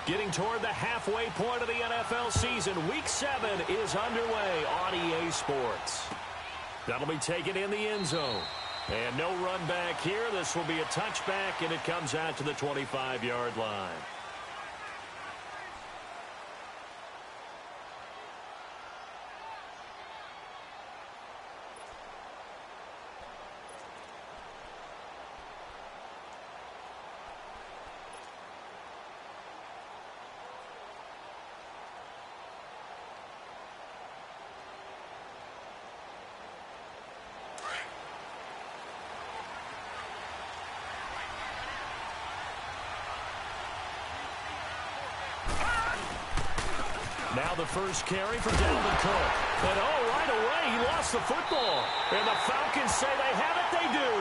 Getting toward the halfway point of the NFL season. Week 7 is underway on EA Sports. That'll be taken in the end zone. And no run back here. This will be a touchback, and it comes out to the 25-yard line. Now the first carry for Dalvin Cook. And right away, he lost the football. And the Falcons say they have it, they do.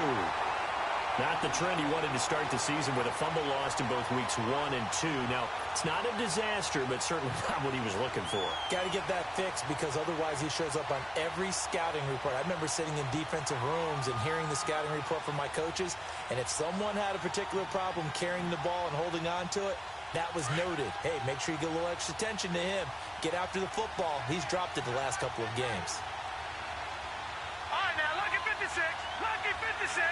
Not the trend he wanted to start the season with a fumble lost in both weeks 1 and 2. Now, it's not a disaster, but certainly not what he was looking for. Got to get that fixed because otherwise he shows up on every scouting report. I remember sitting in defensive rooms and hearing the scouting report from my coaches, and if someone had a particular problem carrying the ball and holding on to it, that was noted. Hey, make sure you get a little extra attention to him. Get after the football. He's dropped it the last couple of games. All right, now, lucky 56. Lucky 56.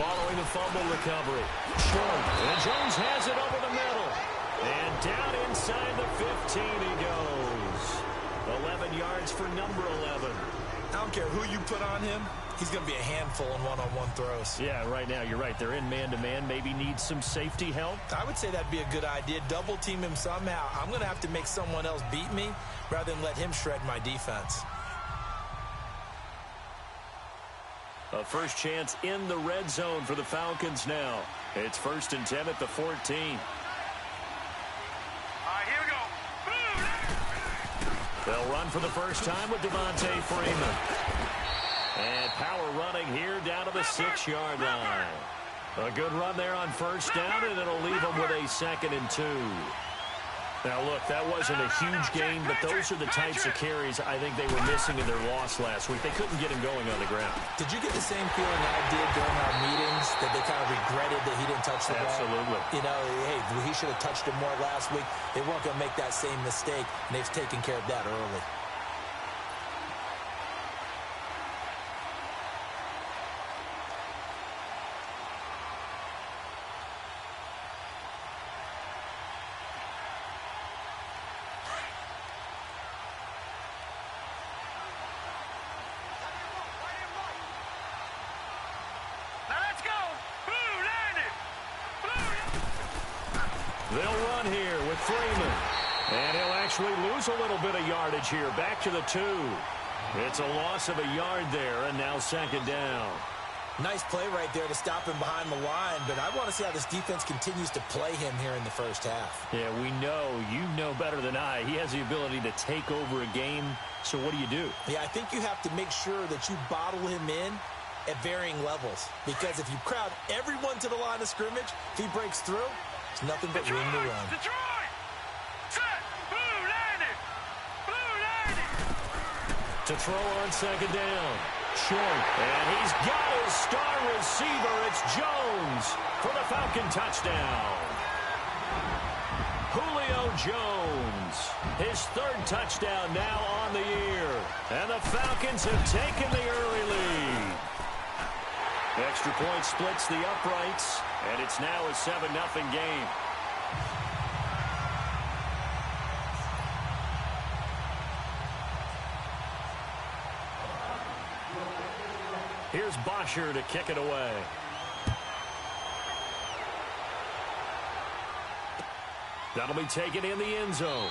Following the fumble recovery. Short. And Jones has it over the middle. And down inside the 15 he goes. 11 yards for number 11. I don't care who you put on him. He's going to be a handful in one-on-one throws. Yeah, right now, you're right. They're in man-to-man. Maybe need some safety help. I would say that'd be a good idea. Double team him somehow. I'm going to have to make someone else beat me rather than let him shred my defense. A first chance in the red zone for the Falcons now. It's 1st and 10 at the 14. All right, here we go. They'll run for the first time with Devontae Freeman. And power running here down to the 6-yard line. A good run there on first down, and it'll leave them with a 2nd and 2. Now, look, that wasn't a huge gain, but those are the types of carries I think they were missing in their loss last week. They couldn't get him going on the ground. Did you get the same feeling I did during our meetings, that they kind of regretted that he didn't touch the ball? Absolutely. You know, hey, he should have touched it more last week. They weren't going to make that same mistake, and they've taken care of that early. They'll run here with Freeman. And he'll actually lose a little bit of yardage here. Back to the 2. It's a loss of a yard there, and now 2nd down. Nice play right there to stop him behind the line, but I want to see how this defense continues to play him here in the first half. Yeah, we know. You know better than I. He has the ability to take over a game, so what do? Yeah, I think you have to make sure that you bottle him in at varying levels, because if you crowd everyone to the line of scrimmage, if he breaks through, it's nothing but room to run. Detroit! Set! Blue landed! Blue landed! To throw on 2nd down. Short. And he's got his star receiver. It's Jones for the Falcon touchdown. Julio Jones. His 3rd touchdown now on the year. And the Falcons have taken the early lead. Extra point splits the uprights, and it's now a 7-0 game. Here's Bosher to kick it away. That'll be taken in the end zone.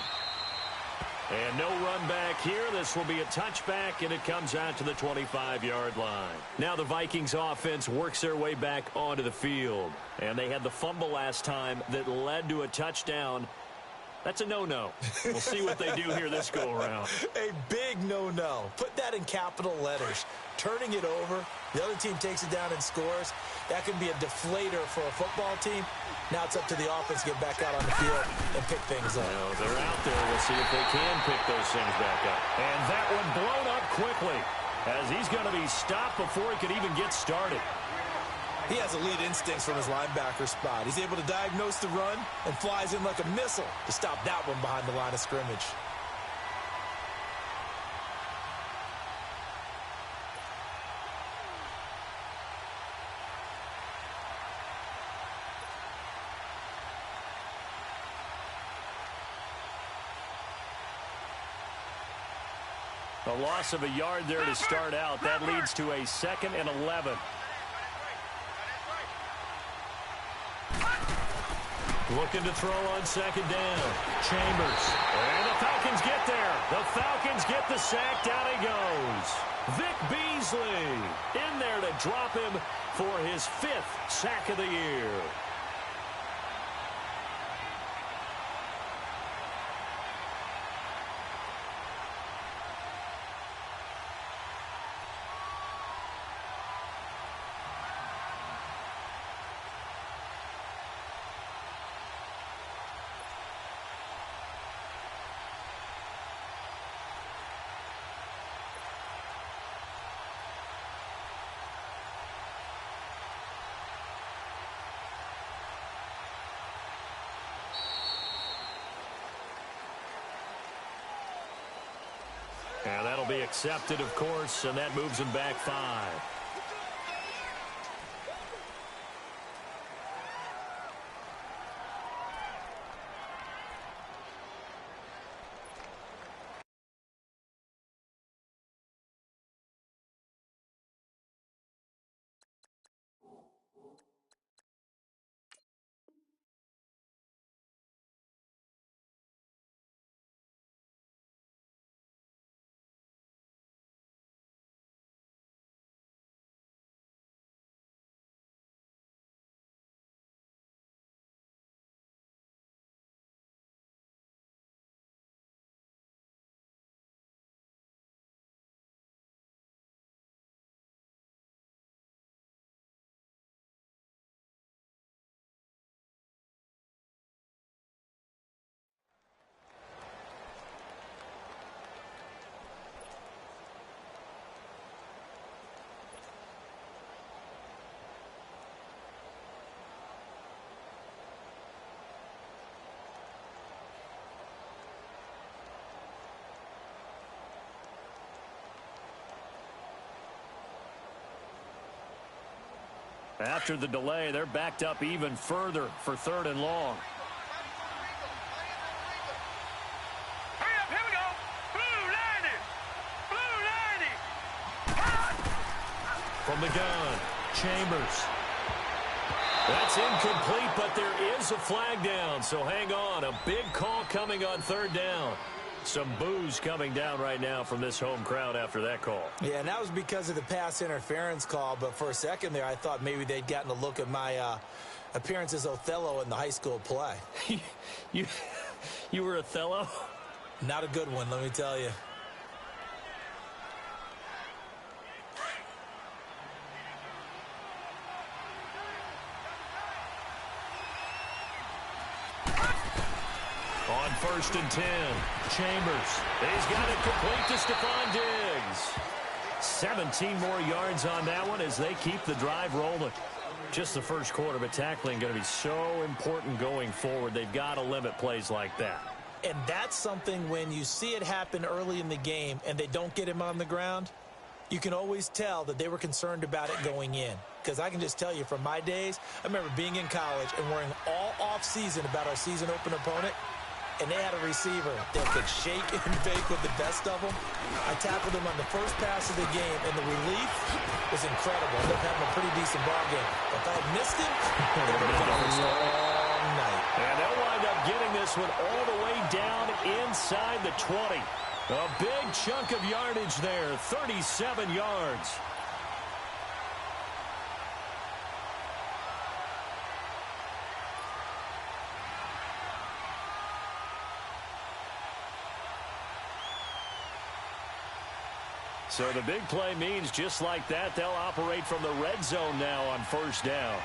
And no run back here. This will be a touchback, and it comes out to the 25-yard line. Now the Vikings offense works their way back onto the field. And they had the fumble last time that led to a touchdown. That's a no-no. We'll see what they do here this go-around. A big no-no. Put that in capital letters. Turning it over, the other team takes it down and scores. That can be a deflator for a football team. Now it's up to the offense to get back out on the field and pick things up. Well, they're out there. We'll see if they can pick those things back up. And that one blown up quickly as he's going to be stopped before he could even get started. He has elite instincts from his linebacker spot. He's able to diagnose the run and flies in like a missile to stop that one behind the line of scrimmage. A loss of a yard there to start out. That leads to a 2nd and 11. Looking to throw on 2nd down. Chambers. And the Falcons get there. The Falcons get the sack. Down he goes. Vic Beasley in there to drop him for his 5th sack of the year. And that'll be accepted, of course, and that moves him back 5. After the delay, they're backed up even further for 3rd and long. Hurry up, here we go. Blue 90. From the gun, Chambers. That's incomplete, but there is a flag down, so hang on. A big call coming on 3rd down. Some boos coming down right now from this home crowd after that call. Yeah, and that was because of the pass interference call, but for a second there I thought maybe they'd gotten a look at my appearance as Othello in the high school play. You were Othello? Not a good one, let me tell you. On 1st and 10, Chambers. He's got it complete to Stephon Diggs. 17 more yards on that one as they keep the drive rolling. Just the first quarter, but tackling going to be so important going forward. They've got to limit plays like that. And that's something when you see it happen early in the game and they don't get him on the ground, you can always tell that they were concerned about it going in. Because I can just tell you from my days, I remember being in college and worrying all off-season about our season open opponent. And they had a receiver that could shake and bake with the best of them. I tackled him on the first pass of the game, and the relief was incredible. Ended up having a pretty decent ball game. But if I had missed him, it would have been a long night. And they'll wind up getting this one all the way down inside the 20. A big chunk of yardage there, 37 yards. So the big play means just like that, they'll operate from the red zone now on 1st down.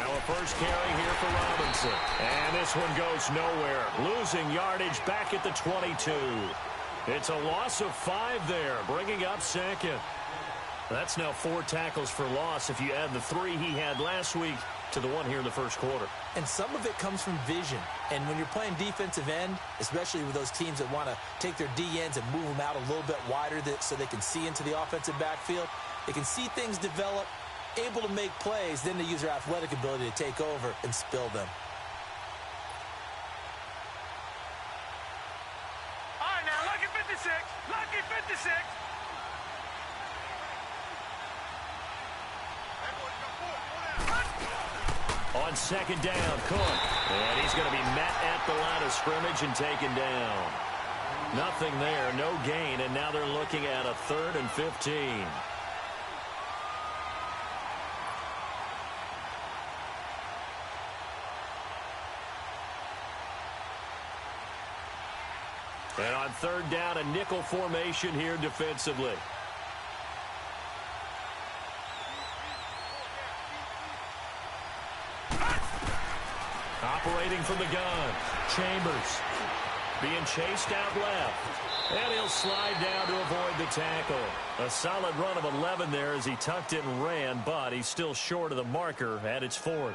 Now a first carry here for Robinson. And this one goes nowhere. Losing yardage back at the 22. It's a loss of 5 there, bringing up second. That's now 4 tackles for loss if you add the 3 he had last week to the 1 here in the first quarter. And some of it comes from vision. And when you're playing defensive end, especially with those teams that want to take their D ends and move them out a little bit wider so they can see into the offensive backfield, they can see things develop, able to make plays, then they use their athletic ability to take over and spill them. All right, now, lucky 56. Lucky 56. On second down, Cook. And he's going to be met at the line of scrimmage and taken down. Nothing there, no gain, and now they're looking at a 3rd and 15. And on 3rd down, a nickel formation here defensively. Operating from the gun, Chambers being chased out left. And he'll slide down to avoid the tackle. A solid run of 11 there as he tucked it and ran, but he's still short of the marker at its 4th.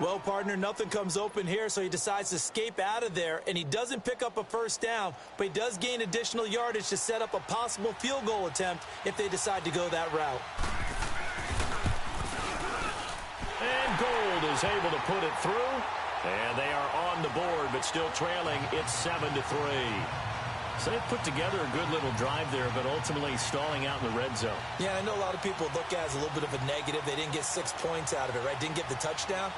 Well, partner, nothing comes open here, so he decides to escape out of there, and he doesn't pick up a first down, but he does gain additional yardage to set up a possible field goal attempt if they decide to go that route. And Gold is able to put it through, and they are on the board, but still trailing. It's 7-3. So they've put together a good little drive there, but ultimately stalling out in the red zone. Yeah, I know a lot of people look at it as a little bit of a negative. They didn't get 6 points out of it, right? Didn't get the touchdown.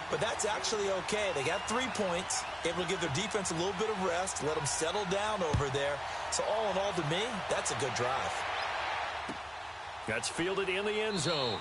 But that's actually okay. They got 3 points, able to give their defense a little bit of rest, let them settle down over there. So all in all, to me, that's a good drive. That's fielded in the end zone.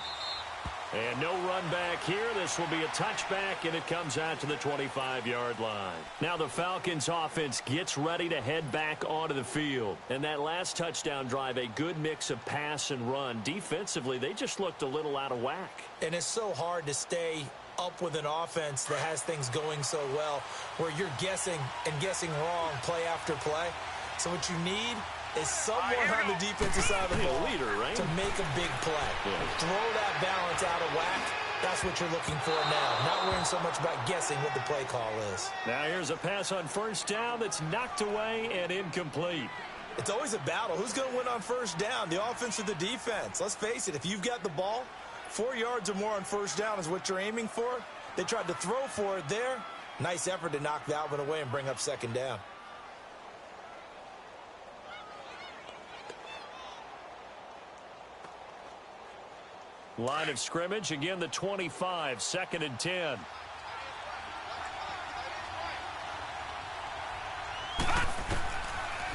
And no run back here. This will be a touchback, and it comes out to the 25-yard line. Now the Falcons offense gets ready to head back onto the field. And that last touchdown drive, a good mix of pass and run. Defensively, they just looked a little out of whack. And it's so hard to stay up with an offense that has things going so well, where you're guessing and guessing wrong play after play. So what you need is someone on the defensive side of the ball to make a big play. Yeah. Throw that balance out of whack. That's what you're looking for now. Not worrying so much about guessing what the play call is. Now here's a pass on first down that's knocked away and incomplete. It's always a battle. Who's going to win on first down, the offense or the defense? Let's face it, if you've got the ball, 4 yards or more on first down is what you're aiming for. They tried to throw for it there. Nice effort to knock that one away and bring up second down. Line of scrimmage, again the 25, 2nd and 10.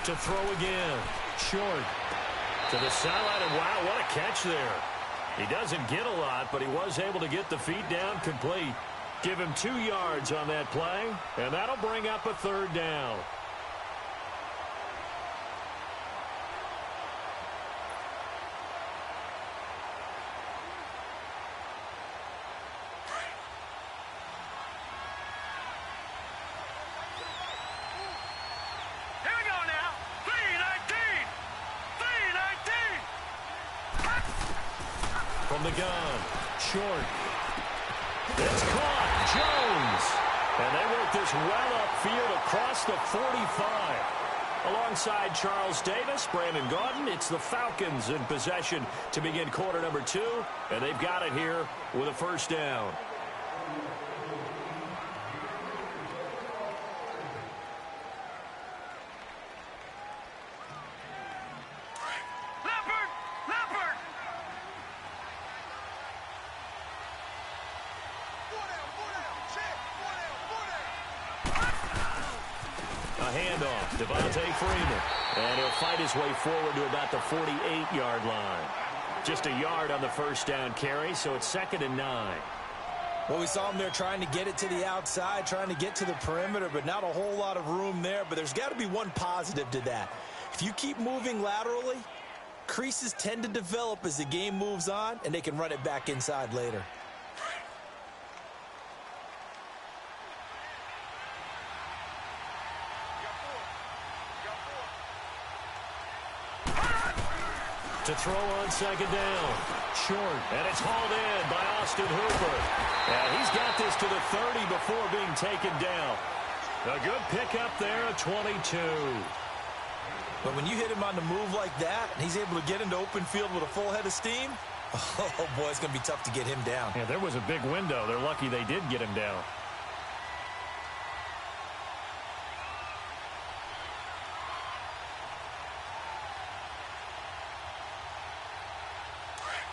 To throw again, short. To the sideline, and wow, what a catch there. He doesn't get a lot, but he was able to get the feet down complete. Give him 2 yards on that play, and that'll bring up a 3rd down. From the gun, short. It's caught, Jones. And they work this well upfield across the 45. Alongside Charles Davis, Brandon Gaudin, it's the Falcons in possession to begin quarter number 2. And they've got it here with a first down. And he'll fight his way forward to about the 48-yard line. Just a yard on the first down carry, so it's 2nd and 9. Well, we saw him there trying to get it to the outside, trying to get to the perimeter, but not a whole lot of room there. But there's got to be one positive to that. If you keep moving laterally, creases tend to develop as the game moves on, and they can run it back inside later. To throw on second down. Short. And it's hauled in by Austin Hooper. And he's got this to the 30 before being taken down. A good pickup there, a 22. But when you hit him on the move like that, and he's able to get into open field with a full head of steam, oh, boy, it's going to be tough to get him down. Yeah, there was a big window. They're lucky they did get him down.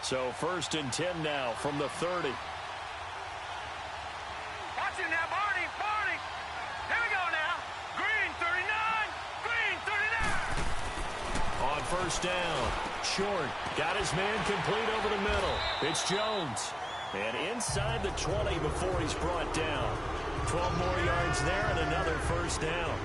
So 1st and 10 now from the 30. Watch it now, Barney. Barney. Here we go now. Green 39. Green 39. On 1st down. Short. Got his man complete over the middle. It's Jones. And inside the 20 before he's brought down. 12 more yards there and another 1st down.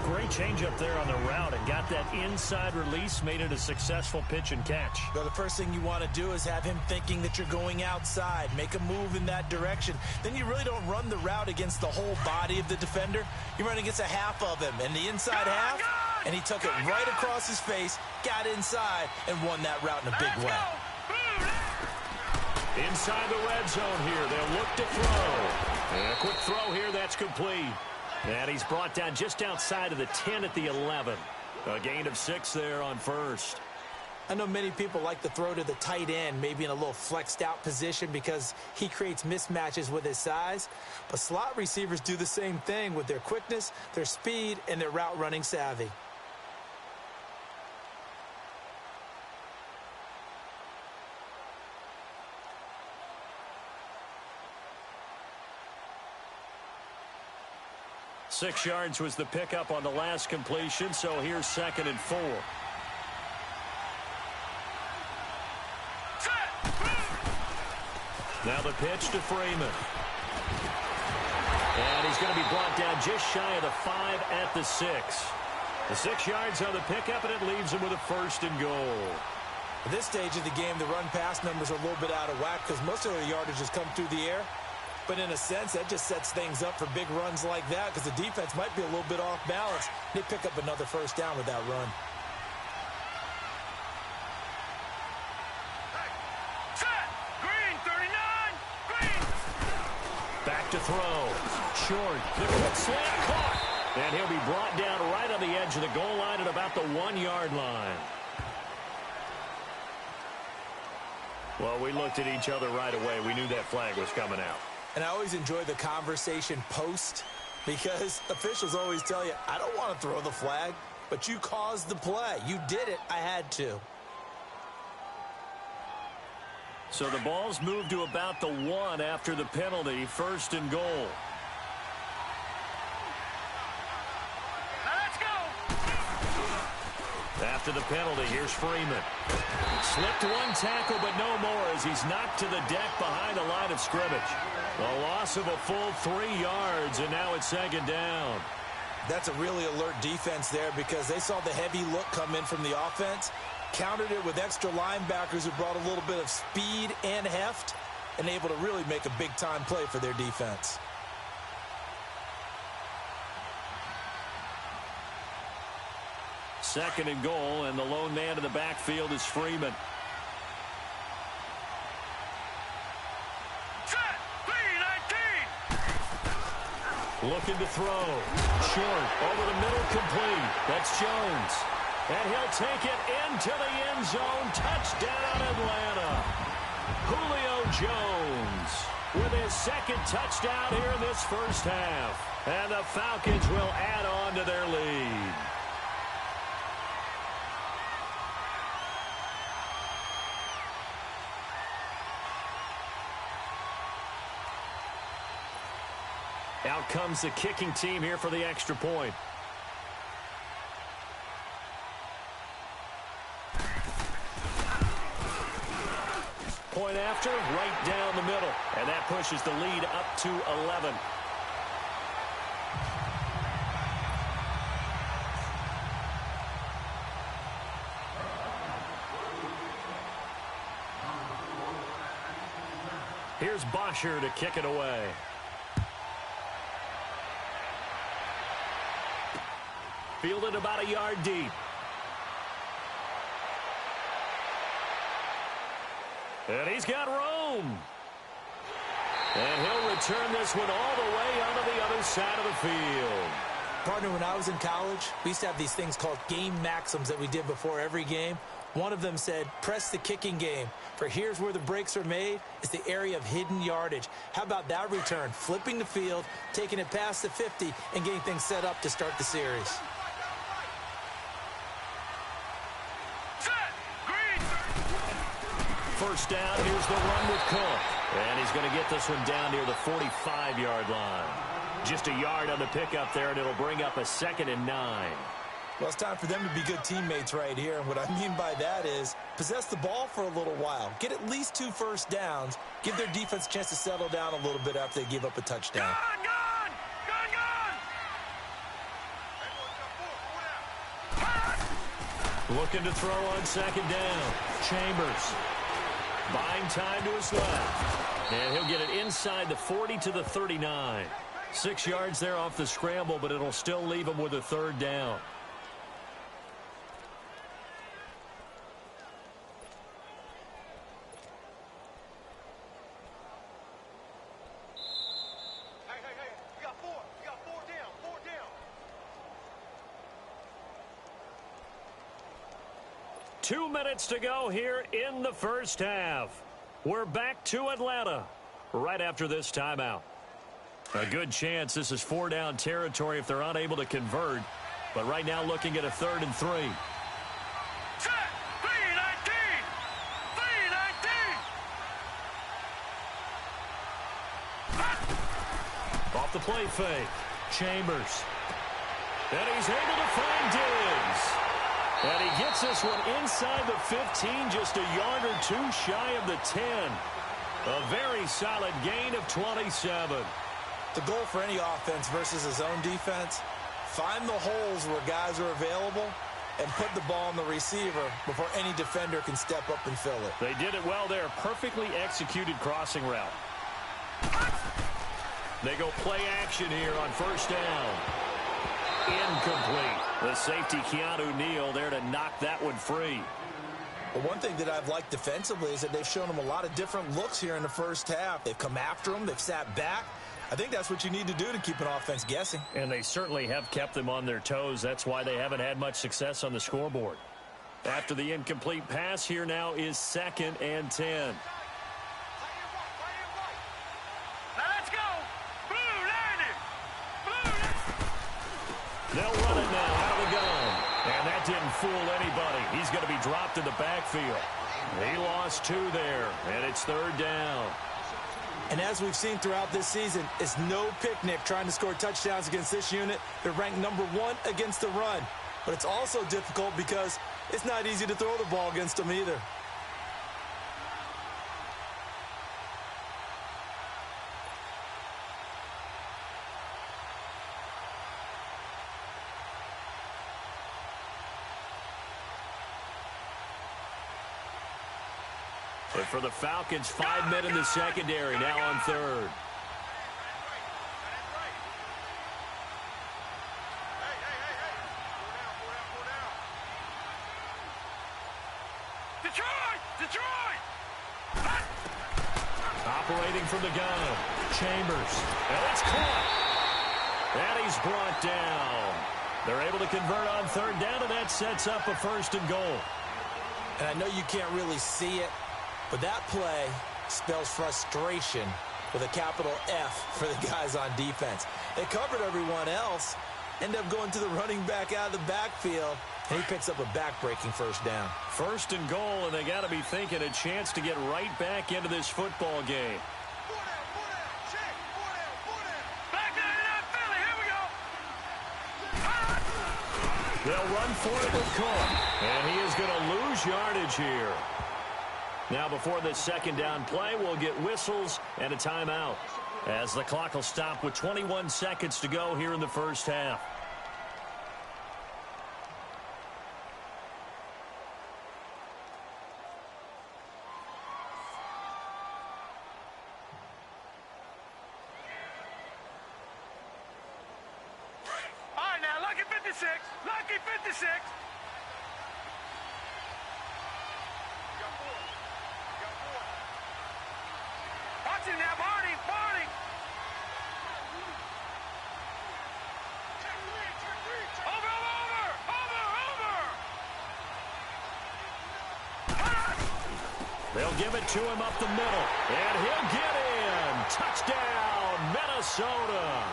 Great change up there on the route and got that inside release, made it a successful pitch and catch. Well, the first thing you want to do is have him thinking that you're going outside, make a move in that direction. Then you really don't run the route against the whole body of the defender. You run against a half of him, and the inside half, and he took it right across his face, got inside, and won that route in a big way. Inside the red zone here, they'll look to throw. And a quick throw here, that's complete. And he's brought down just outside of the 10 at the 11. A gain of 6 there on 1st. I know many people like to throw to the tight end, maybe in a little flexed out position because he creates mismatches with his size. But slot receivers do the same thing with their quickness, their speed, and their route running savvy. Six yards was the pickup on the last completion, so here's 2nd and 4. Now the pitch to Freeman. And he's going to be brought down just shy of the 5 at the 6. The 6 yards on the pickup, and it leaves him with a 1st and goal. At this stage of the game, the run-pass numbers are a little bit out of whack because most of their yardage has come through the air. But in a sense, that just sets things up for big runs like that because the defense might be a little bit off balance. They pick up another 1st down with that run. Set. Green 39. Green. Back to throw. Short. The quick slant caught. And he'll be brought down right on the edge of the goal line at about the 1-yard line. Well, we looked at each other right away. We knew that flag was coming out. And I always enjoy the conversation post because officials always tell you, I don't want to throw the flag, but you caused the play. You did it. I had to. So the ball's moved to about the 1 after the penalty, 1st and goal. Let's go. After the penalty, here's Freeman. Slipped one tackle, but no more as he's knocked to the deck behind the line of scrimmage. A loss of a full 3 yards, and now it's 2nd down. That's a really alert defense there because they saw the heavy look come in from the offense, countered it with extra linebackers who brought a little bit of speed and heft, and able to really make a big-time play for their defense. Second and goal, and the lone man in the backfield is Freeman. Set. Green 19. Looking to throw. Short. Over the middle, complete. That's Jones. And he'll take it into the end zone. Touchdown, Atlanta. Julio Jones with his 2nd touchdown here in this 1st half. And the Falcons will add on to their lead. Out comes the kicking team here for the extra point. Point after, right down the middle. And that pushes the lead up to 11. Here's Bosher to kick it away. Fielded about a yard deep. And he's got room. And he'll return this one all the way onto the other side of the field. Partner, when I was in college, we used to have these things called game maxims that we did before every game. One of them said, press the kicking game. For here's where the breaks are made. It's the area of hidden yardage. How about that return? Flipping the field, taking it past the 50, and getting things set up to start the series. First down, here's the run with Cook. And he's going to get this one down near the 45-yard line. Just a yard on the pickup there, and it'll bring up a 2nd and 9. Well, it's time for them to be good teammates right here. And what I mean by that is possess the ball for a little while. Get at least 2 first downs. Give their defense a chance to settle down a little bit after they give up a touchdown. Gone! Looking to throw on 2nd down. Chambers. Buying time to his left. And he'll get it inside the 40 to the 39. 6 yards there off the scramble, but it'll still leave him with a 3rd down. Hey, you got 4. You got 4 down. 4 down. 2 minutes to go here in the first half. We're back to Atlanta right after this timeout. A good chance this is 4-down territory if they're unable to convert. But right now looking at a 3rd and 3. Set. 319. 319. Off the play fake. Chambers. And he's able to find Diggs. And he gets this one inside the 15, just a yard or 2 shy of the 10. A very solid gain of 27. The goal for any offense versus his own defense, find the holes where guys are available and put the ball on the receiver before any defender can step up and fill it. They did it well there. Perfectly executed crossing route. They go play action here on 1st down. Incomplete. The safety, Keanu Neal, there to knock that one free. But one thing that I've liked defensively is that they've shown him a lot of different looks here in the first half. They've come after him. They've sat back. I think that's what you need to do to keep an offense guessing. And they certainly have kept them on their toes. That's why they haven't had much success on the scoreboard. After the incomplete pass, here now is 2nd and 10. Now let's go. Blue line. They'll run it now out of the gun. And that didn't fool anybody. He's going to be dropped in the backfield. He lost 2 there, and it's 3rd down. And as we've seen throughout this season, it's no picnic trying to score touchdowns against this unit. They're ranked number 1 against the run. But it's also difficult because it's not easy to throw the ball against them either. But for the Falcons, 5 men in the secondary, now on 3rd. Detroit! Operating from the gun. Chambers. And it's caught. And he's brought down. They're able to convert on 3rd down, and that sets up a 1st and goal. And I know you can't really see it, but that play spells frustration with a capital F for the guys on defense. They covered everyone else, end up going to the running back out of the backfield, and he picks up a back-breaking 1st down. 1st and goal, and they got to be thinking a chance to get right back into this football game. Back down in that Philly. Here we go. They'll run for it with Cook, and he is going to lose yardage here. Now, before this 2nd down play, we'll get whistles and a timeout, as the clock will stop with 21 seconds to go here in the first half. All right, now, lucky 56. Lucky 56. They'll give it to him up the middle, and he'll get in. Touchdown, Minnesota.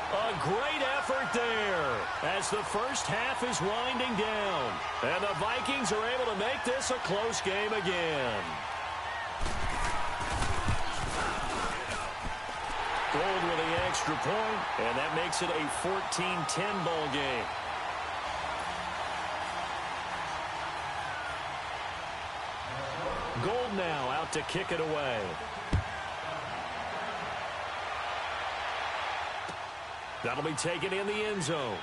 A great effort there as the first half is winding down. And the Vikings are able to make this a close game again. Gold with the extra point, and that makes it a 14-10 ball game. Gold now out to kick it away. That'll be taken in the end zone.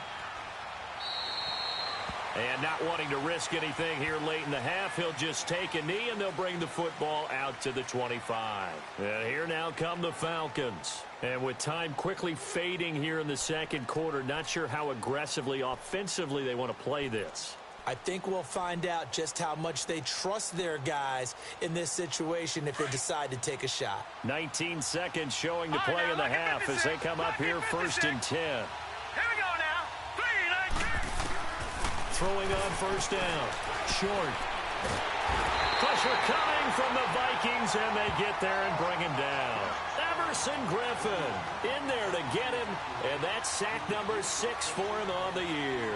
And not wanting to risk anything here late in the half, he'll just take a knee, and they'll bring the football out to the 25. And here now come the Falcons. And with time quickly fading here in the second quarter, not sure how aggressively, offensively they want to play this. I think we'll find out just how much they trust their guys in this situation if they decide to take a shot. 19 seconds showing to play in the half as they come up here 1st and 10. Here we go now. 3, 9. Throwing on first down. Short. Pressure coming from the Vikings, and they get there and bring him down. Everson Griffin in there to get him, and that's sack number 6 for him on the year.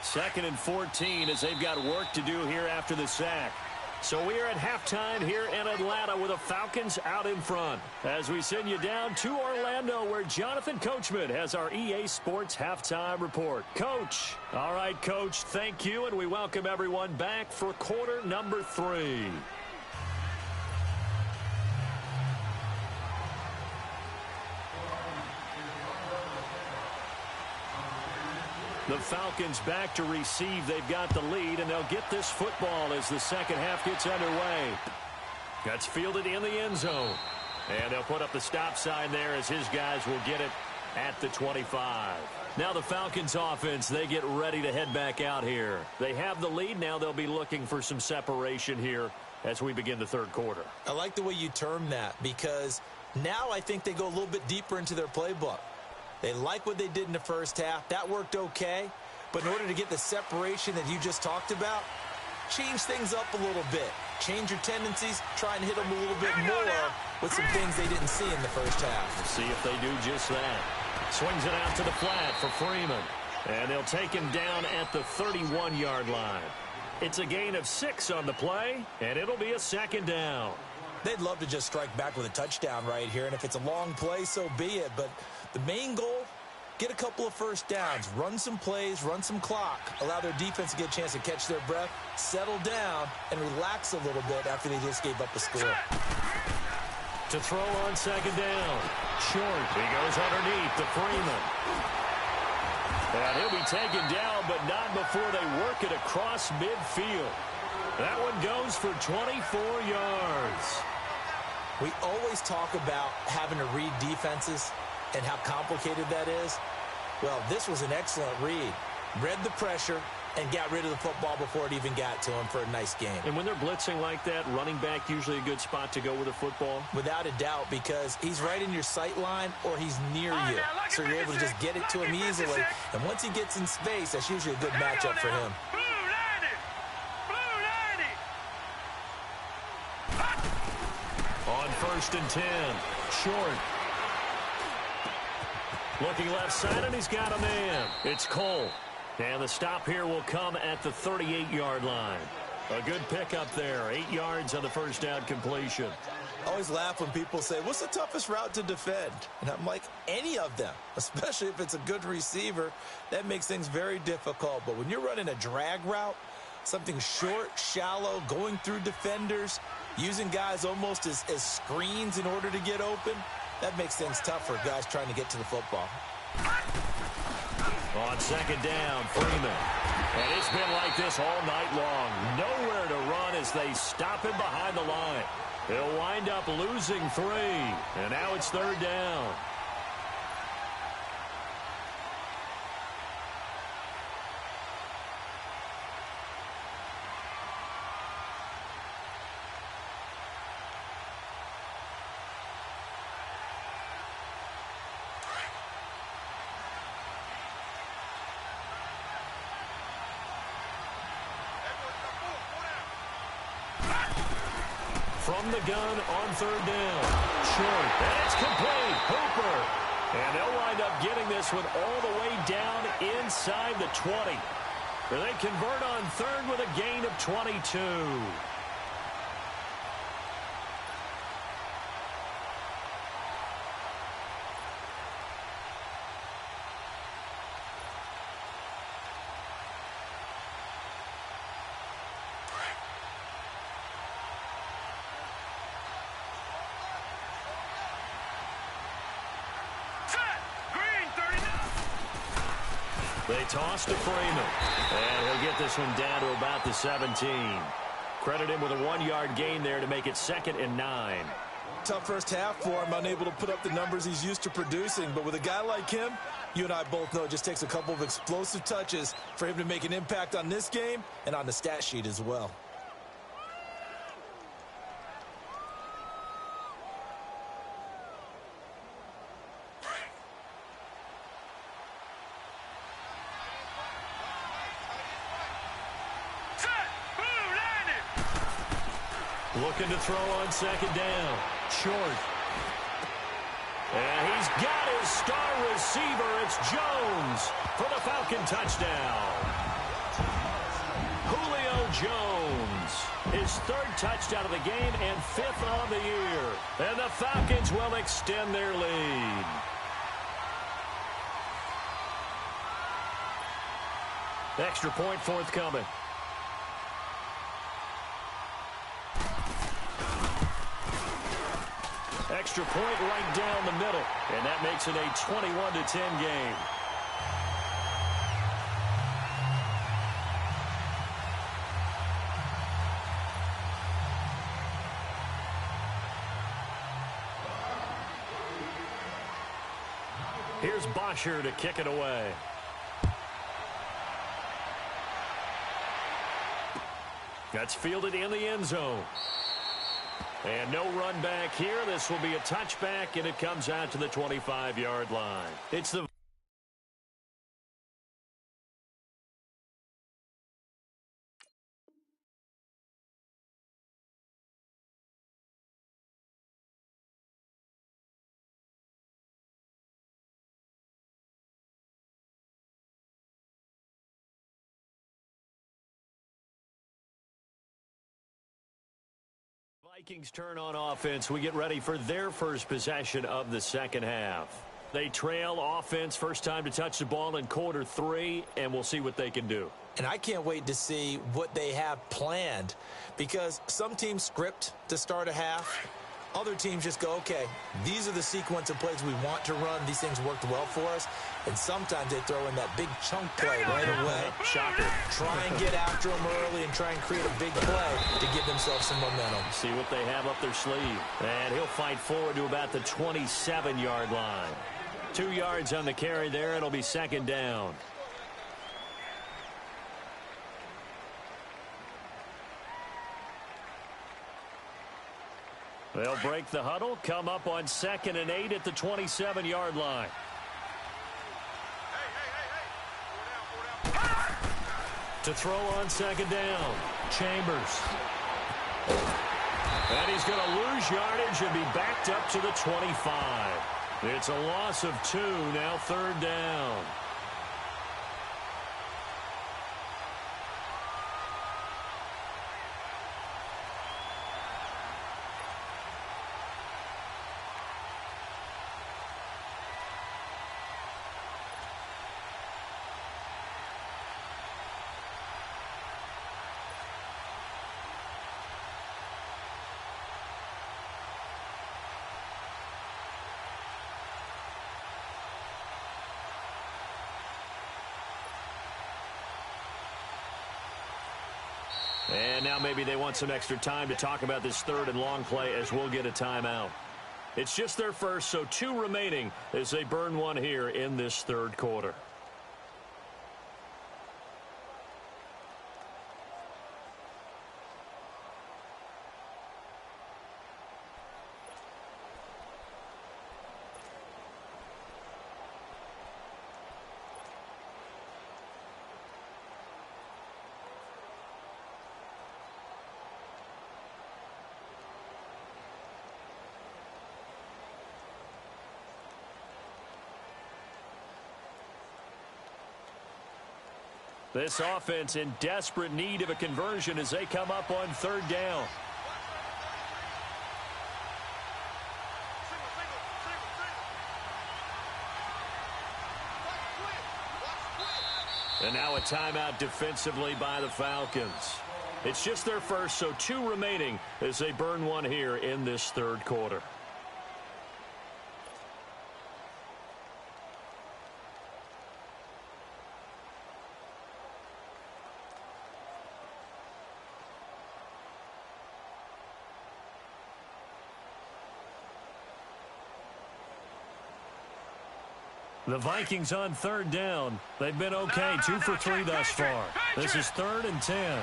Second and 14 as they've got work to do here after the sack. So we are at halftime here in Atlanta with the Falcons out in front. As we send you down to Orlando where Jonathan Coachman has our EA Sports halftime report. Coach. All right, Coach, thank you, and we welcome everyone back for quarter number 3. The Falcons back to receive. They've got the lead, and they'll get this football as the second half gets underway. That's fielded in the end zone. And they'll put up the stop sign there as his guys will get it at the 25. Now the Falcons offense, they get ready to head back out here. They have the lead. Now they'll be looking for some separation here as we begin the third quarter. I like the way you term that because now I think they go a little bit deeper into their playbook. They like what they did in the first half. That worked okay. But in order to get the separation that you just talked about, change things up a little bit. Change your tendencies. Try and hit them a little bit more with some things they didn't see in the first half. We'll see if they do just that. Swings it out to the flat for Freeman. And they'll take him down at the 31-yard line. It's a gain of 6 on the play, and it'll be a second down. They'd love to just strike back with a touchdown right here, and if it's a long play, so be it. But the main goal, get a couple of first downs, run some plays, run some clock, allow their defense to get a chance to catch their breath, settle down, and relax a little bit after they just gave up a score. To throw on second down. Short. He goes underneath to Freeman. And he'll be taken down, but not before they work it across midfield. That one goes for 24 yards. We always talk about having to read defenses and how complicated that is. Well, this was an excellent read. Read the pressure and got rid of the football before it even got to him for a nice game. And when they're blitzing like that, running back usually a good spot to go with the football? Without a doubt, because he's right in your sight line or he's near you. So you're able to just get it to him easily. And once he gets in space, that's usually a good matchup for him. On 1st and 10, Short. Looking left side, and he's got a man. It's Cole. And the stop here will come at the 38-yard line. A good pickup there. 8 yards on the first down completion. I always laugh when people say, what's the toughest route to defend? And I'm like, any of them, especially if it's a good receiver. That makes things very difficult. But when you're running a drag route, something short, shallow, going through defenders, using guys almost as screens in order to get open, that makes things tough for guys trying to get to the football. On second down, Freeman. And it's been like this all night long. Nowhere to run as they stop him behind the line. He'll wind up losing 3. And now it's third down. from the gun on third down. Short. And it's complete. Hooper. And they'll wind up getting this one all the way down inside the 20. They convert on third with a gain of 22. They toss to Freeman, and he'll get this one down to about the 17. Credit him with a 1-yard gain there to make it 2nd and 9. Tough first half for him, unable to put up the numbers he's used to producing. But with a guy like him, you and I both know it just takes a couple of explosive touches for him to make an impact on this game and on the stat sheet as well. Looking to throw on second down. Short. And he's got his star receiver. It's Jones for the Falcon touchdown. Julio Jones. His 3rd touchdown of the game and 5th on the year. And the Falcons will extend their lead. Extra point forthcoming. Extra point right down the middle, and that makes it a 21-10 game. Here's Bosher to kick it away. That's fielded in the end zone. And no run back here. This will be a touchback, and it comes out to the 25-yard line. It's the Vikings turn on offense. We get ready for their first possession of the second half. They trail offense, first time to touch the ball in quarter 3, and we'll see what they can do. And I can't wait to see what they have planned, because some teams script to start a half. Other teams just go, okay, these are the sequence of plays we want to run. These things worked well for us. And sometimes they throw in that big chunk play right away. Shocker. Try and get after them early and try and create a big play to give themselves some momentum. See what they have up their sleeve. And he'll fight forward to about the 27-yard line. 2 yards on the carry there. It'll be second down. They'll break the huddle, come up on 2nd and 8 at the 27-yard line. To throw on second down, Chambers. And he's going to lose yardage and be backed up to the 25. It's a loss of 2, now 3rd down. And now maybe they want some extra time to talk about this 3rd and long play, as we'll get a timeout. It's just their first, so 2 remaining as they burn one here in this 3rd quarter. This offense in desperate need of a conversion as they come up on third down. And now a timeout defensively by the Falcons. It's just their first, so 2 remaining as they burn one here in this third quarter. The Vikings on third down. They've been okay, 2 for 3 thus far. This is 3rd and 10.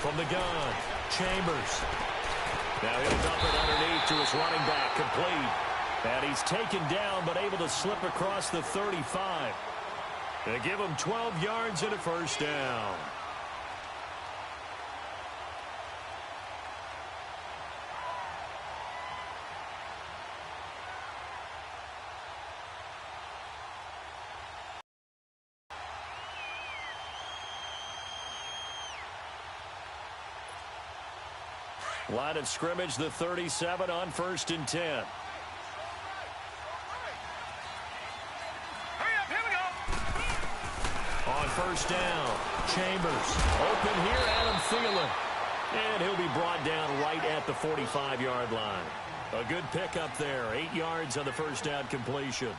From the gun, Chambers. Now he'll dump it underneath to his running back, complete. And he's taken down, but able to slip across the 35. They give him 12 yards and a first down. Line of scrimmage, the 37 on 1st and 10. Hurry up, here we go. On 1st down, Chambers. Open here, Adam Thielen. And he'll be brought down right at the 45-yard line. A good pickup there, 8 yards on the first down completion.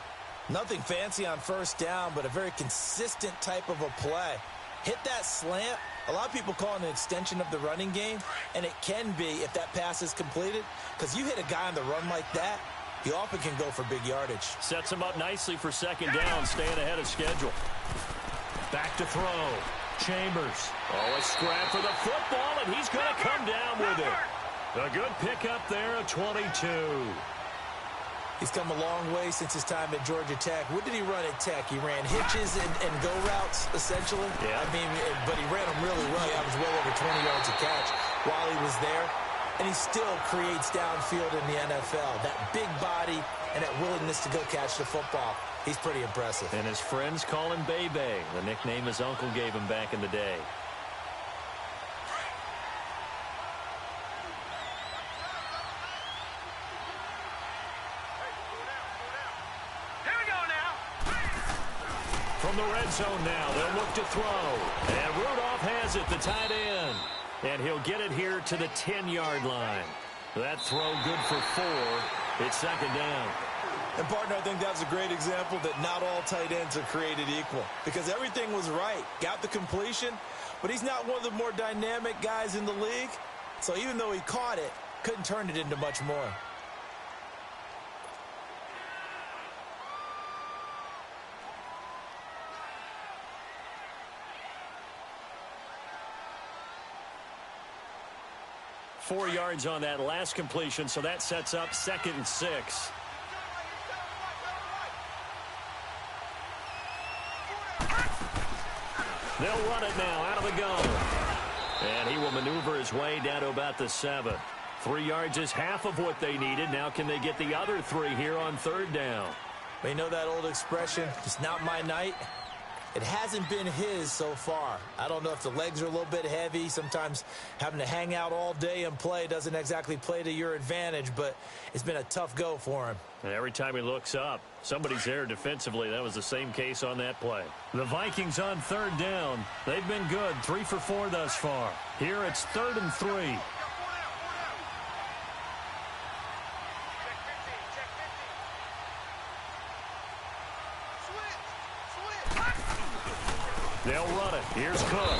Nothing fancy on 1st down, but a very consistent type of a play. Hit that slant. A lot of people call it an extension of the running game, and it can be if that pass is completed, because you hit a guy on the run like that, he often can go for big yardage. Sets him up nicely for 2nd down, staying ahead of schedule. Back to throw. Chambers. Oh, a scrap for the football, and he's going to come down with it. A good pickup there, a 22. He's come a long way since his time at Georgia Tech. What did he run at Tech? He ran hitches and go routes, essentially. Yeah. I mean, but he ran them really well. He averaged well over 20 yards a catch while he was there. And he still creates downfield in the NFL. That big body and that willingness to go catch the football. He's pretty impressive. And his friends call him Bany-Boi, the nickname his uncle gave him back in the day. From the red zone now, they'll look to throw. And Rudolph has it, the tight end. And he'll get it here to the 10-yard line. That throw good for 4. It's 2nd down. And, partner, I think that's a great example that not all tight ends are created equal. Because everything was right. Got the completion, but he's not one of the more dynamic guys in the league. So even though he caught it, couldn't turn it into much more. Four yards on that last completion, so that sets up 2nd and 6. They'll run it now out of the gun. And he will maneuver his way down to about the 7. 3 yards is half of what they needed. Now can they get the other 3 here on 3rd down? Well, you know that old expression, it's not my night. It hasn't been his so far. I don't know if the legs are a little bit heavy. Sometimes having to hang out all day and play doesn't exactly play to your advantage, but it's been a tough go for him. And every time he looks up, somebody's there defensively. That was the same case on that play. The Vikings on 3rd down. They've been good, 3 for 4 thus far. Here it's 3rd and 3. They'll run it. Here's Cook.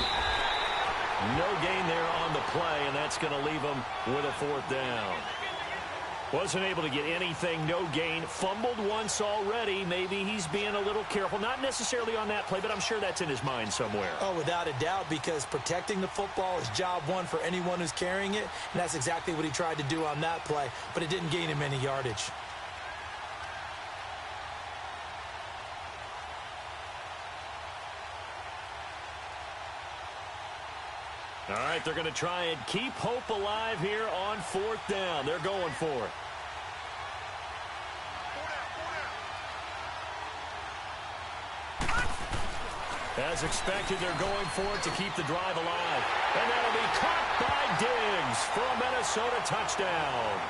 No gain there on the play, and that's going to leave them with a 4th down. Wasn't able to get anything, no gain. Fumbled once already. Maybe he's being a little careful. Not necessarily on that play, but I'm sure that's in his mind somewhere. Oh, without a doubt, because protecting the football is job one for anyone who's carrying it, and that's exactly what he tried to do on that play, but it didn't gain him any yardage. All right, they're going to try and keep hope alive here on 4th down. They're going for it. As expected, they're going for it to keep the drive alive. And that'll be caught by Diggs for a Minnesota touchdown.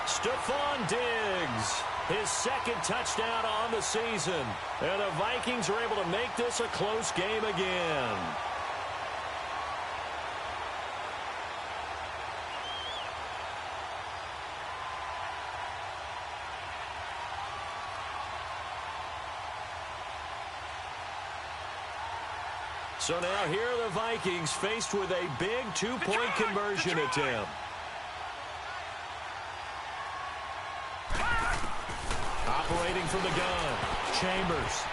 Stephon Diggs, his second touchdown on the season. And the Vikings are able to make this a close game again. So now here are the Vikings faced with a big two-point conversion attempt. Operating from the gun, Chambers.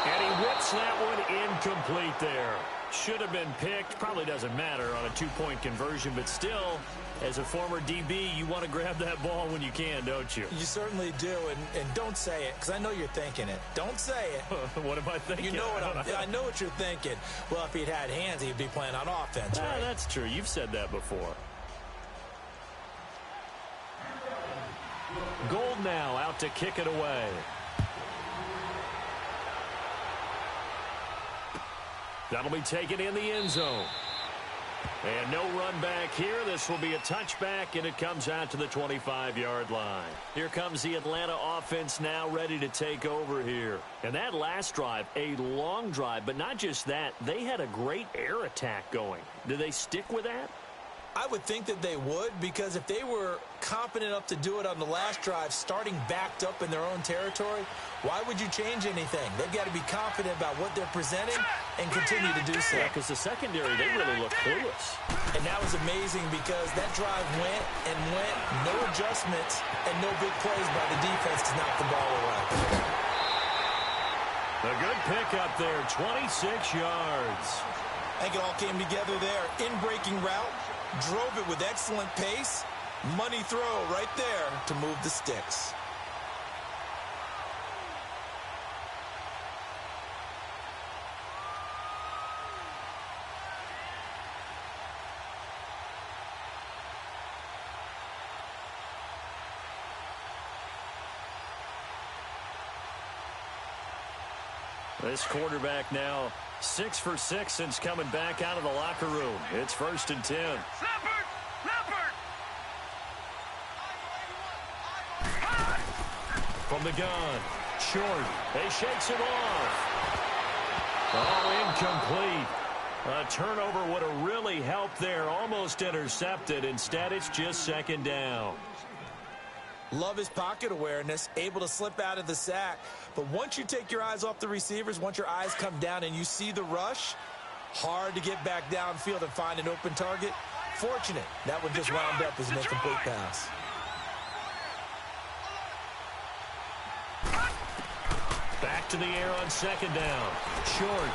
And he whips that one incomplete there. Should have been picked. Probably doesn't matter on a two-point conversion, but still, as a former DB, you want to grab that ball when you can, don't you? You certainly do, and don't say it, because I know you're thinking it. Don't say it. What am I thinking? You know what I know what you're thinking. Well, if he'd had hands, he'd be playing on offense, right? That's true. You've said that before. Gold now out to kick it away. That'll be taken in the end zone. And no run back here. This will be a touchback, and it comes out to the 25-yard line. Here comes the Atlanta offense now ready to take over here. And that last drive, a long drive, but not just that. They had a great air attack going. Do they stick with that? I would think that they would, because if they were confident enough to do it on the last drive, starting backed up in their own territory, why would you change anything? They've got to be confident about what they're presenting and continue to do so. Yeah, because the secondary, they really look clueless. And that was amazing because that drive went, no adjustments, and no big plays by the defense to knock the ball away. A good pickup there, 26 yards. I think it all came together there. In-breaking route, drove it with excellent pace. Money throw right there to move the sticks. This quarterback now 6 for 6 since coming back out of the locker room. It's 1st and 10. Leopard! From the gun, short. He shakes it off. Oh, incomplete. A turnover would have really helped there. Almost intercepted. Instead, it's just 2nd down. Love his pocket awareness, able to slip out of the sack. But once you take your eyes off the receivers, once your eyes come down and you see the rush, hard to get back downfield and find an open target. Fortunate, that one just wound up as an incomplete pass. Back to the air on 2nd down. Short.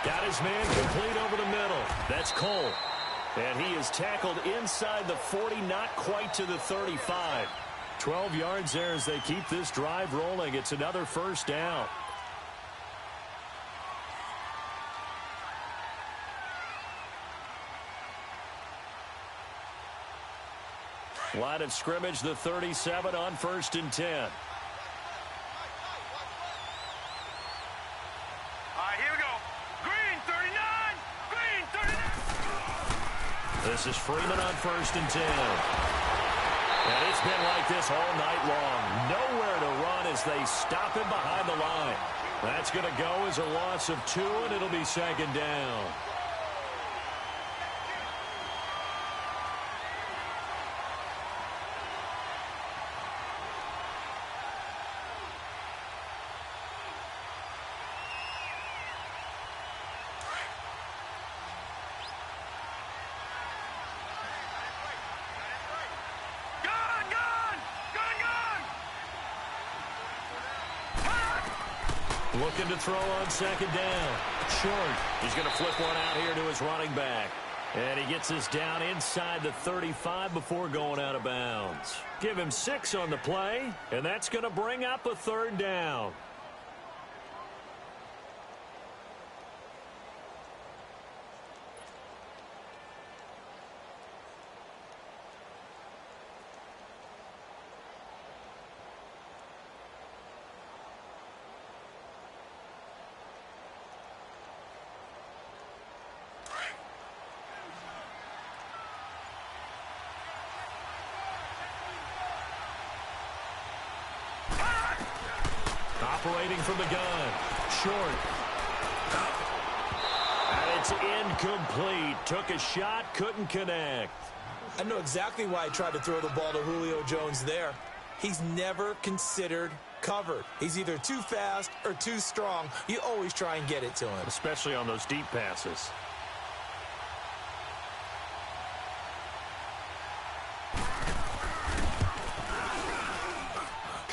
Got his man complete over the middle. That's Cole. And he is tackled inside the 40, not quite to the 35. 12 yards there as they keep this drive rolling. It's another 1st down. Line of scrimmage, the 37 on 1st and 10. All right, here we go. Green 39. Green 39. This is Freeman on 1st and 10. And it's been like this all night long. Nowhere to run as they stop him behind the line. That's going to go as a loss of 2, and it'll be 2nd down. Looking to throw on 2nd down. Short. He's going to flip one out here to his running back. And he gets this down inside the 35 before going out of bounds. Give him 6 on the play, and that's going to bring up a 3rd down. operating from the gun. Short. And it's incomplete. Took a shot, couldn't connect. I know exactly why he tried to throw the ball to Julio Jones there. He's never considered covered. He's either too fast or too strong. You always try and get it to him. Especially on those deep passes.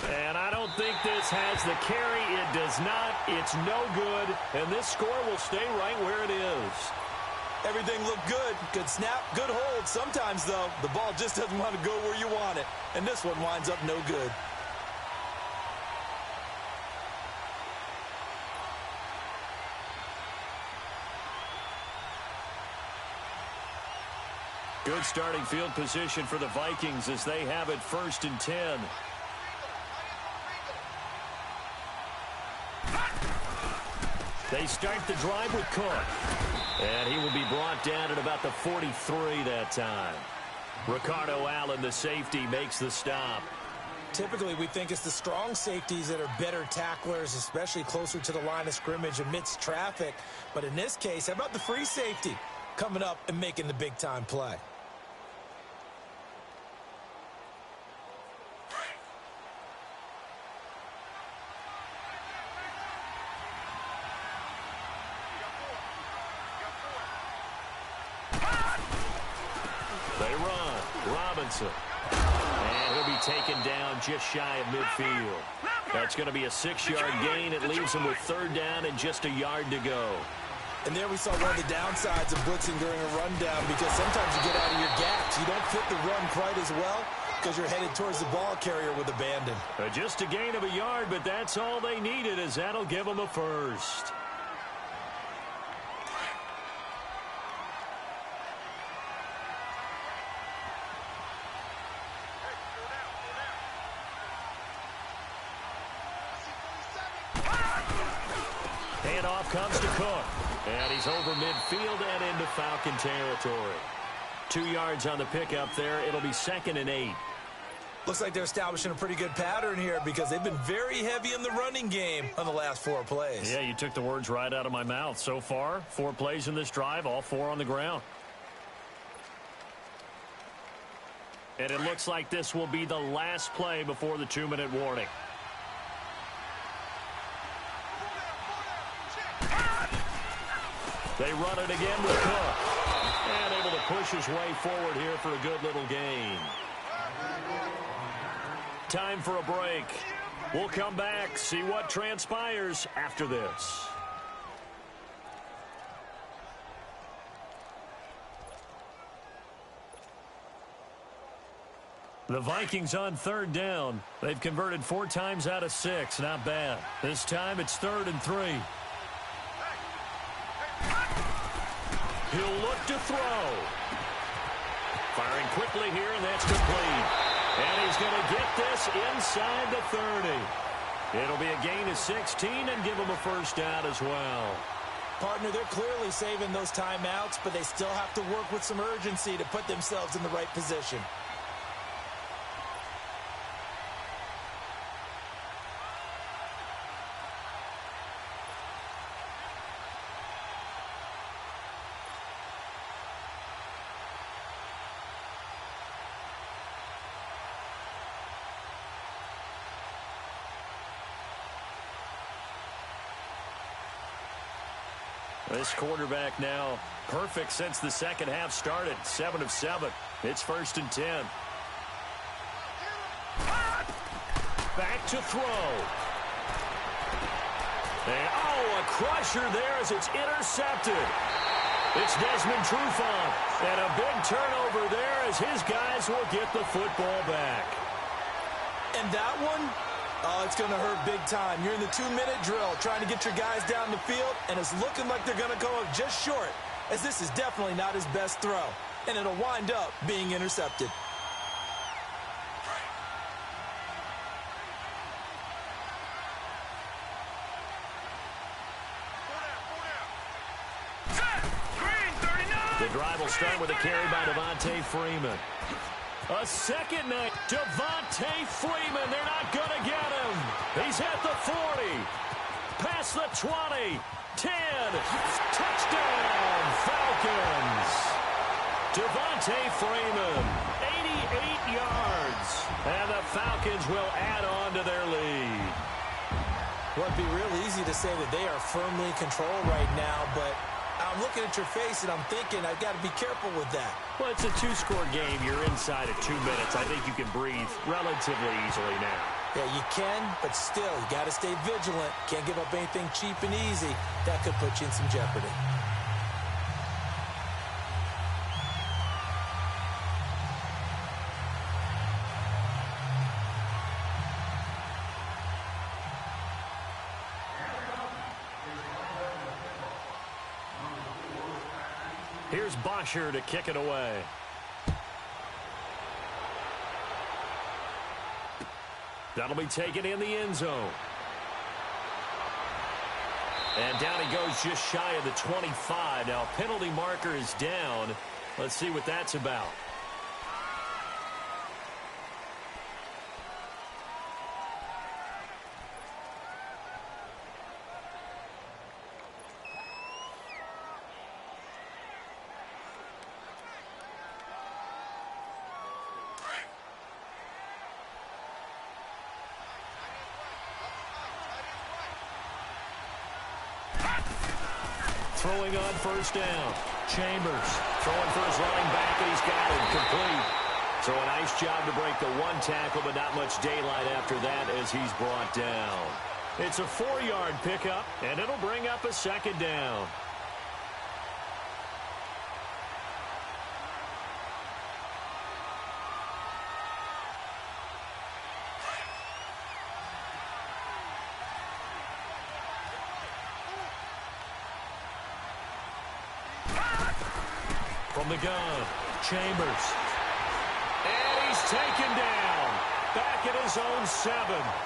And I don't think this has the carry. It does not. It's no good. And this score will stay right where it is. Everything looked good. Good snap, good hold. Sometimes, though, the ball just doesn't want to go where you want it. And this one winds up no good. Good starting field position for the Vikings as they have it 1st and 10. They start the drive with Cook. And he will be brought down at about the 43 that time. Ricardo Allen, the safety, makes the stop. Typically, we think it's the strong safeties that are better tacklers, especially closer to the line of scrimmage amidst traffic. But in this case, how about the free safety coming up and making the big-time play? They run. Robinson. And he'll be taken down just shy of midfield. That's going to be a 6-yard gain. It leaves him with 3rd down and just a yard to go. And there we saw one of the downsides of blitzing during a rundown, because sometimes you get out of your gaps. You don't fit the run quite as well because you're headed towards the ball carrier with abandon. Just a gain of a yard, but that's all they needed, as that'll give them a 1st. Handoff comes to Cook. And he's over midfield and into Falcon territory. 2 yards on the pickup there. It'll be 2nd and 8. Looks like they're establishing a pretty good pattern here, because they've been very heavy in the running game on the last 4 plays. Yeah, you took the words right out of my mouth. So far, 4 plays in this drive, all 4 on the ground. And it looks like this will be the last play before the 2-minute warning. They run it again with Cook. And able to push his way forward here for a good little gain. Time for a break. We'll come back, see what transpires after this. The Vikings on 3rd down. They've converted 4 times out of 6. Not bad. This time it's 3rd and 3. He'll look to throw. Firing quickly here, and that's complete. And he's going to get this inside the 30. It'll be a gain of 16 and give him a 1st down as well. Partner, they're clearly saving those timeouts, but they still have to work with some urgency to put themselves in the right position. This quarterback now perfect since the 2nd half started. 7 of 7. It's 1st and 10. Back to throw. And, a crusher there as it's intercepted. It's Desmond Trufant. And a big turnover there as his guys will get the football back. And that one, it's going to hurt big time. You're in the 2-minute drill trying to get your guys down the field, and it's looking like they're going to go up just short, as this is definitely not his best throw, and it'll wind up being intercepted. The drive will start with a carry by Devontae Freeman. A second night. Devontae Freeman. They're not going to get him. He's at the 40. Past the 20. 10. Touchdown, Falcons. Devontae Freeman. 88 yards. And the Falcons will add on to their lead. Well, it'd be real easy to say that they are firmly in control right now, but I'm looking at your face and I'm thinking I've got to be careful with that. Well, it's a two-score game. You're inside of 2 minutes. I think you can breathe relatively easily now. Yeah, you can, but still, you got to stay vigilant. Can't give up anything cheap and easy. That could put you in some jeopardy. Here's Bosher to kick it away. That'll be taken in the end zone. And down he goes just shy of the 25. Now, penalty marker is down. Let's see what that's about. Throwing on first down. Chambers throwing for his running back, and he's got it complete. So a nice job to break the one tackle, but not much daylight after that as he's brought down. It's a 4-yard pickup, and it'll bring up a second down. From the gun, Chambers. And he's taken down. Back at his own 7.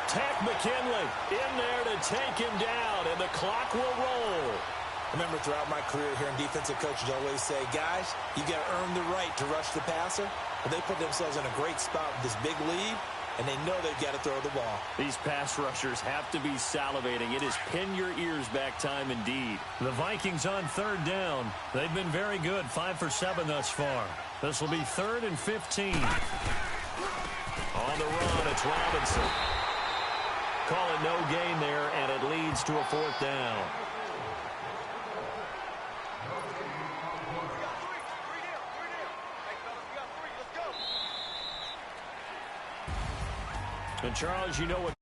Tech McKinley in there to take him down, and the clock will roll. I remember throughout my career hearing defensive coaches always say, guys, you got to earn the right to rush the passer. But they put themselves in a great spot with this big lead, and they know they've got to throw the ball. These pass rushers have to be salivating. It is pin your ears back time indeed. The Vikings on third down. They've been very good, 5 for 7 thus far. This will be 3rd and 15. On the run, it's Robinson. Call it no gain there, and it leads to a 4th down. And Charles, you know what